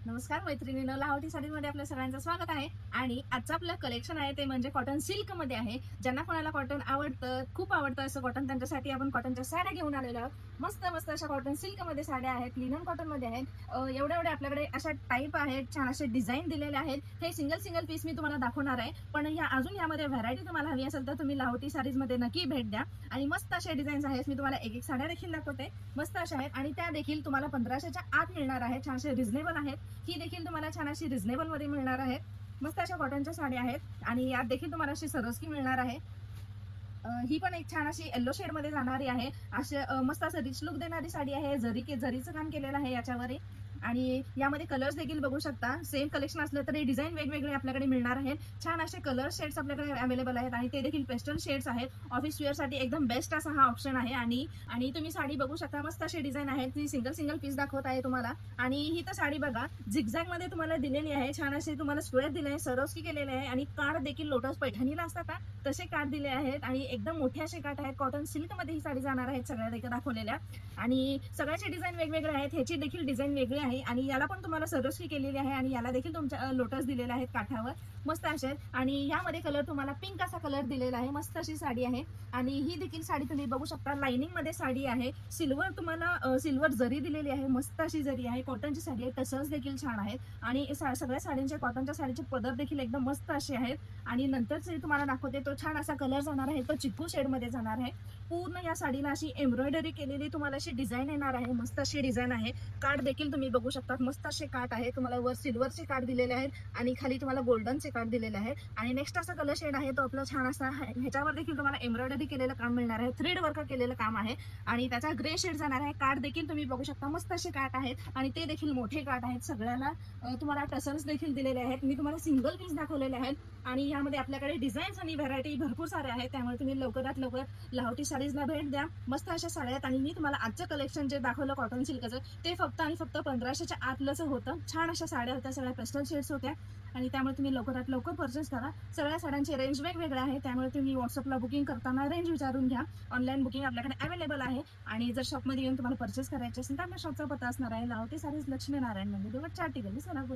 नमस्कार मैत्रिणींनो, लाहोटी साडीमध्ये आपल्या सगळ्यांचं स्वागत आहे. आणि आजचं आपलं कलेक्शन आहे ते म्हणजे कॉटन सिल्क मध्ये आहे. ज्यांना कोणाला कॉटन आवडतं, खूप आवडतं असं कॉटन, त्यांच्यासाठी आपण कॉटनच्या साड्या घेऊन आलेलो आहोत. मस्त मस्त अशा कॉटन सिल्क मध्ये साड्या आहेत, लिनन कॉटन मध्ये आहेत. एवढे एवढे आपल्याकडे अशा टाईप आहेत, छान असे डिझाईन दिलेले आहेत. हे सिंगल सिंगल पीस मी तुम्हाला दाखवणार आहे, पण अजून यामध्ये व्हरायटी तुम्हाला हवी असेल तर तुम्ही लाहोटी साडीज मध्ये नक्की भेट द्या. आणि मस्त असे डिझाईन्स आहेत, मी तुम्हाला एक एक साड्या देखील दाखवते. मस्त अशा आहेत आणि त्या देखील तुम्हाला 1500च्या आत मिळणार आहेत. छानसे रिझनेबल आहेत. ही देखील तुम्हाला छान अशी रिझनेबल मध्ये मिळणार आहे. मस्त अशा कॉटनच्या साड्या आहेत आणि यात देखील तुम्हाला अशी सरोस्की मिळणार आहे. ही पण एक छान अशी येलो शेड मध्ये जाणारी आहे. असे मस्त असं रिच लुक देणारी साडी आहे. जरीचं काम केलेलं आहे याच्यावर. आणि यामध्ये कलर्स देखील बघू शकता. सेम कलेक्शन असलं तरी डिझाईन वेगवेगळे आपल्याकडे मिळणार आहेत. छान असे कलर शेड्स आपल्याकडे अवेलेबल आहेत आणि ते देखील पेस्टल शेड्स आहेत. ऑफिस वेअर साठी एकदम बेस्ट असा हा ऑप्शन आहे. आणि तुम्ही साडी बघू शकता, मस्त अशी डिझाईन आहे. ती सिंगल सिंगल पीस दाखवत आहे तुम्हाला. आणि ही तर साडी बघा, झिगझॅग मध्ये तुम्हाला दिलेली आहे. छान असे तुम्हाला स्क्वेअर दिले आहे, सरोस्की केलेले आहे आणि कार्ड देखील लोटस पैठणीला असतात तसे कार्ड दिले आहेत आणि एकदम मोठे असे कार्ड आहेत. कॉटन सिल्क मध्ये ही साडी जाणार आहेत, सगळ्या देखील दाखवलेल्या. आणि सगळ्याचे डिझाईन वेगवेगळे आहेत. ह्याची देखील डिझाईन वेगळी आहे आणि याला पण तुम्हाला सरोस्की केलेली आहे आणि याला देखील तुमच्या लोटस दिलेले आहेत काठावर. मस्त असे आहेत. आणि यामध्ये कलर तुम्हाला पिंक असा कलर दिलेला आहे. मस्त अशी साडी आहे आणि ही देखील साडी तुम्ही बघू शकता, लाइनिंग मध्ये साडी आहे. सिल्वर तुम्हाला सिल्वर जरी दिलेली आहे. मस्त अशी जरी आहे. कॉटनची साडी आहे. टसल्स देखील छान आहेत आणि सगळ्या साड्यांचे, कॉटनच्या साडीचे पदर देखील एकदम मस्त असे आहेत. आणि नंतर जे तुम्हाला दाखवते तो छान असा कलर जाणार आहे, तो चिक्कू शेड मध्ये जाणार आहे. पूर्ण या साडीला अशी एम्ब्रॉयडरी केलेली तुम्हाला अशी डिझाईन येणार आहे. मस्त अशी डिझाईन आहे. कार्ड देखील तुम्ही बघू शकता, मस्त असे कार्ड आहे. तुम्हाला वर सिल्वरचे कार्ड दिलेले आहेत आणि खाली तुम्हाला गोल्डनचे कार्ड दिलेले आहेत. आणि नेक्स्ट असा कलर शेड आहे तो आपला छान असा आहे. ह्याच्यावर देखील तुम्हाला एम्ब्रॉयडरी केलेलं काम मिळणार आहे. थ्रेड वर्क केलेलं काम आहे आणि त्याचा ग्रे शेड जाणार आहे. कार्ड देखील तुम्ही बघू शकता, मस्त असे कार्ड आहेत आणि ते देखील मोठे कार्ड आहेत. सगळ्याला तुम्हाला टसल्स देखील दिलेले आहेत. मी तुम्हाला सिंगल पीस दाखवलेले आहेत आणि यामध्ये आपल्याकडे डिझाईन्स आणि व्हरायटी भरपूर सारे आहेत. त्यामुळे तुम्ही लवकरात लवकर लाहोटी साडीजला भेट द्या. मस्त अशा साड्या आहेत. आणि मी तुम्हाला आजचं कलेक्शन जे दाखवलं कॉटन सिल्कचं, ते फक्त आणि फक्त 1500च्या आतलंच होतं. छान अशा साड्या होत्या, सगळ्या पेस्टल शेड्स होत्या आणि त्यामुळे तुम्ही लवकरात लवकर परचेस करा. सगळ्या साड्यांचे रेंज वेगवेगळे आहे, त्यामुळे तुम्ही व्हॉट्सअपला बुकिंग करताना रेंज विचारून घ्या. ऑनलाईन बुकिंग आपल्याकडे अवेलेबल आहे. आणि जर शॉपमध्ये येऊन तुम्हाला परचेस करायचे असेल तर आपल्या शॉपचा पत्ता असणार आहे लाहोटी साडीज, लक्ष्मी नारायण मंदिर, 4 सोलापूर.